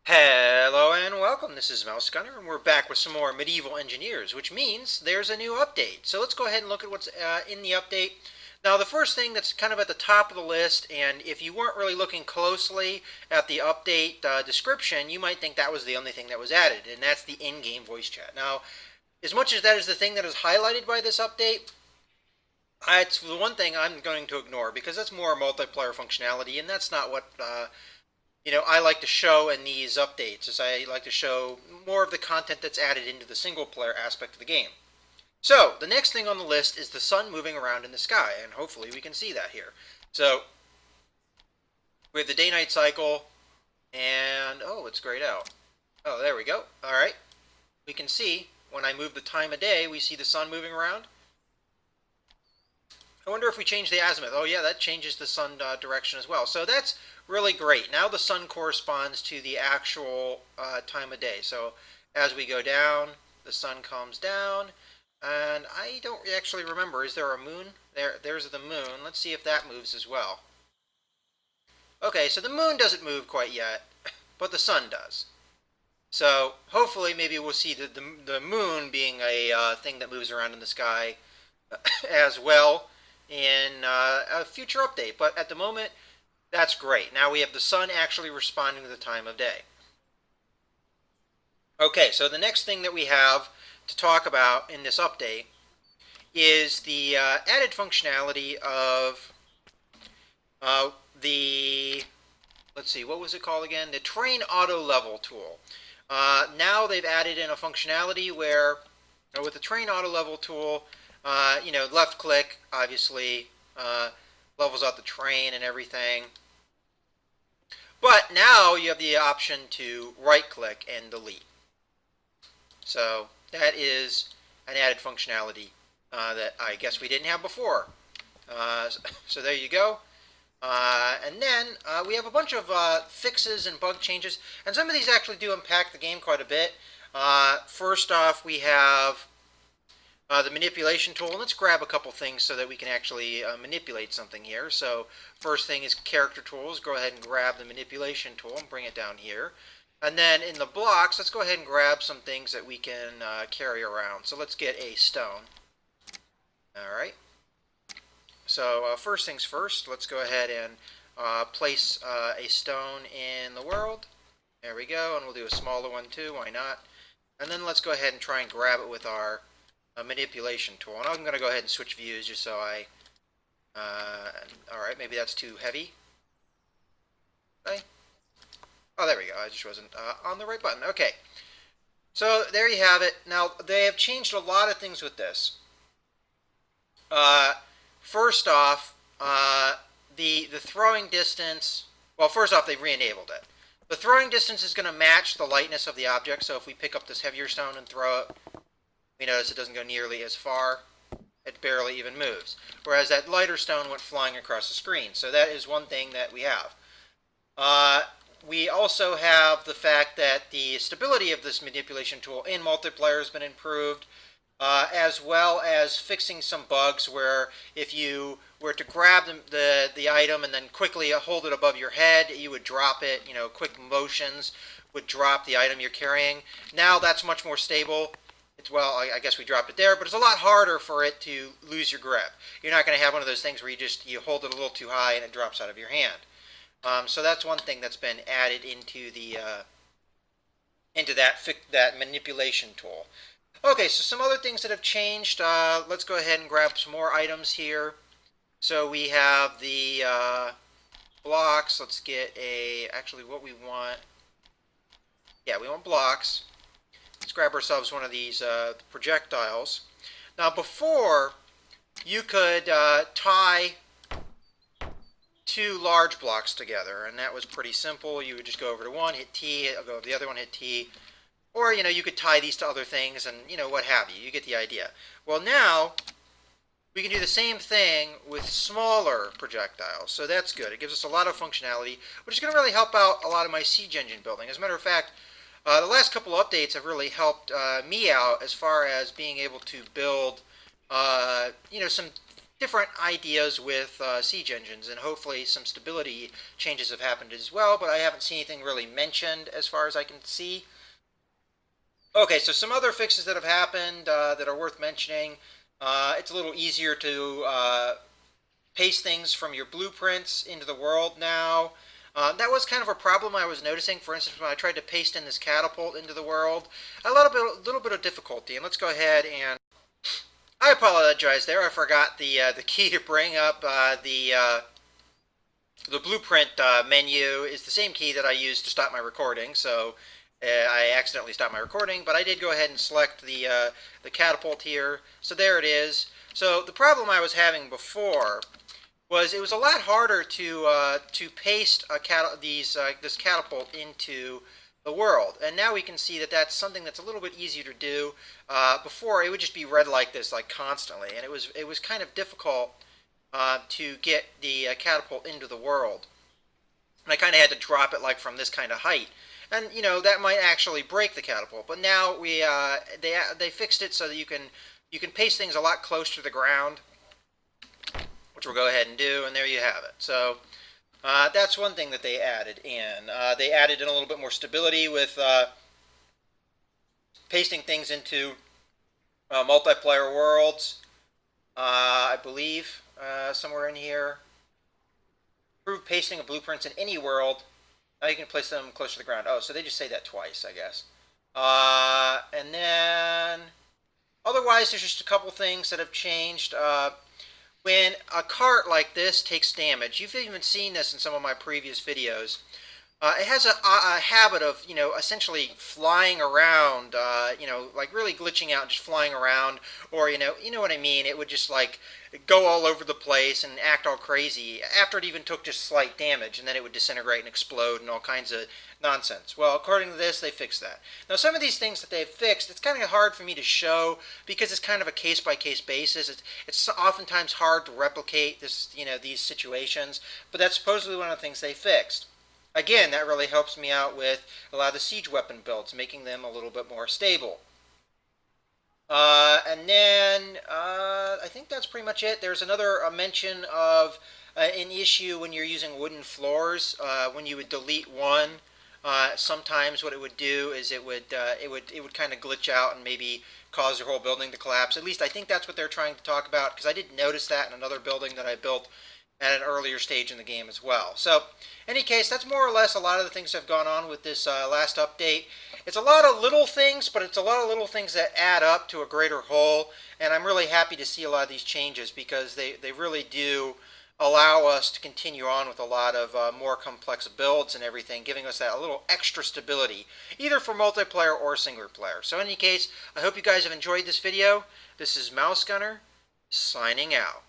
Hello and welcome. This is Mouse Gunner, and we're back with some more Medieval Engineers, which means there's a new update. So let's go ahead and look at what's in the update. Now, the first thing that's kind of at the top of the list, and if you weren't really looking closely at the update description, you might think that was the only thing that was added, and that's the in-game voice chat. Now, as much as that is the thing that is highlighted by this update, it's the one thing I'm going to ignore because that's more multiplayer functionality, and that's not what I like to show in these updates. Is I like to show more of the content that's added into the single player aspect of the game. So the next thing on the list is the sun moving around in the sky, and hopefully we can see that here. So we have the day-night cycle, and oh, it's grayed out. Oh, there we go. All right, we can see when I move the time of day, we see the sun moving around. I wonder if we change the azimuth. Oh yeah, that changes the sun direction as well. So that's really great. Now the sun corresponds to the actual time of day. So as we go down, the sun comes down. And I don't actually remember, is there a moon? There's the moon. Let's see if that moves as well. Okay, so the moon doesn't move quite yet, but the sun does. So hopefully maybe we'll see the moon being a thing that moves around in the sky as well in a future update. But at the moment, that's great. Now we have the sun actually responding to the time of day. Okay, so the next thing that we have to talk about in this update is the added functionality of the, let's see, what was it called again? The Train Auto Level tool. Now they've added in a functionality where, with the Train Auto Level tool, left click, obviously, levels out the train and everything. But now you have the option to right click and delete. So that is an added functionality that I guess we didn't have before. So there you go. And then we have a bunch of fixes and bug changes, and some of these actually do impact the game quite a bit. First off, we have the manipulation tool. And let's grab a couple things so that we can actually manipulate something here. So first thing is character tools. Go ahead and grab the manipulation tool and bring it down here. And then in the blocks, let's go ahead and grab some things that we can carry around. So let's get a stone. All right. So first things first, let's go ahead and place a stone in the world. There we go, and we'll do a smaller one too, why not? And then let's go ahead and try and grab it with our manipulation tool. And I'm going to go ahead and switch views just so I... Alright, maybe that's too heavy. Okay. Oh, there we go. I just wasn't on the right button. Okay. So there you have it. Now, they have changed a lot of things with this. First off, the throwing distance... Well, first off, they've re-enabled it. The throwing distance is going to match the lightness of the object. So if we pick up this heavier stone and throw it, we notice it doesn't go nearly as far. It barely even moves. Whereas that lighter stone went flying across the screen. So that is one thing that we have. We also have the fact that the stability of this manipulation tool in multiplayer has been improved, as well as fixing some bugs where if you were to grab the item and then quickly hold it above your head, you would drop it. Quick motions would drop the item you're carrying. Now that's much more stable. Well, I guess we dropped it there, but it's a lot harder for it to lose your grip. You're not going to have one of those things where you hold it a little too high and it drops out of your hand. So that's one thing that's been added into that manipulation tool. Okay, so some other things that have changed. Let's go ahead and grab some more items here. So we have the blocks. Let's get actually what we want. Yeah, we want blocks. Let's grab ourselves one of these projectiles. Now before, you could tie two large blocks together, and that was pretty simple. You would just go over to one, hit T, go over to the other one, hit T. Or, you could tie these to other things and, what have you. You get the idea. Well, now, we can do the same thing with smaller projectiles. So that's good. It gives us a lot of functionality, which is going to really help out a lot of my siege engine building. As a matter of fact, the last couple of updates have really helped me out as far as being able to build, some different ideas with siege engines, and hopefully some stability changes have happened as well, but I haven't seen anything really mentioned as far as I can see. Okay, so some other fixes that have happened that are worth mentioning. It's a little easier to paste things from your blueprints into the world now. That was kind of a problem I was noticing. For instance, when I tried to paste in this catapult into the world, a little bit of difficulty. And let's go ahead and I apologize there. I forgot the key to bring up the blueprint menu is the same key that I used to stop my recording. So I accidentally stopped my recording, but I did go ahead and select the catapult here. So there it is. So the problem I was having before was it was a lot harder to paste this catapult into the world, and now we can see that that's something that's a little bit easier to do. Before it would just be red like this, like constantly, and it was kind of difficult to get the catapult into the world. And I kind of had to drop it like from this kind of height, and that might actually break the catapult. But now they fixed it so that you can paste things a lot closer to the ground, which we'll go ahead and do, and there you have it. So that's one thing that they added in. They added in a little bit more stability with pasting things into multiplayer worlds, I believe, somewhere in here. Improve pasting of blueprints in any world. Now you can place them close to the ground. Oh, so they just say that twice, I guess. And then, otherwise, there's just a couple things that have changed. When a cart like this takes damage, you've even seen this in some of my previous videos. It has a habit of, essentially flying around, like really glitching out, just flying around, or you know what I mean. It would just like go all over the place and act all crazy after it even took just slight damage, and then it would disintegrate and explode and all kinds of nonsense. Well, according to this, they fixed that. Now, some of these things that they've fixed, it's kind of hard for me to show because it's kind of a case-by-case basis. It's oftentimes hard to replicate these situations, but that's supposedly one of the things they fixed. Again, that really helps me out with a lot of the siege weapon builds, making them a little bit more stable. And then I think that's pretty much it. There's another mention of an issue when you're using wooden floors. When you would delete one, sometimes what it would do is it would kind of glitch out and maybe cause your whole building to collapse. At least I think that's what they're trying to talk about, because I did notice that in another building that I built at an earlier stage in the game as well. So, in any case, that's more or less a lot of the things that have gone on with this last update. It's a lot of little things, but it's a lot of little things that add up to a greater whole, and I'm really happy to see a lot of these changes because they really do allow us to continue on with a lot of more complex builds and everything, giving us that a little extra stability, either for multiplayer or single player. So in any case, I hope you guys have enjoyed this video. This is Mouse Gunner, signing out.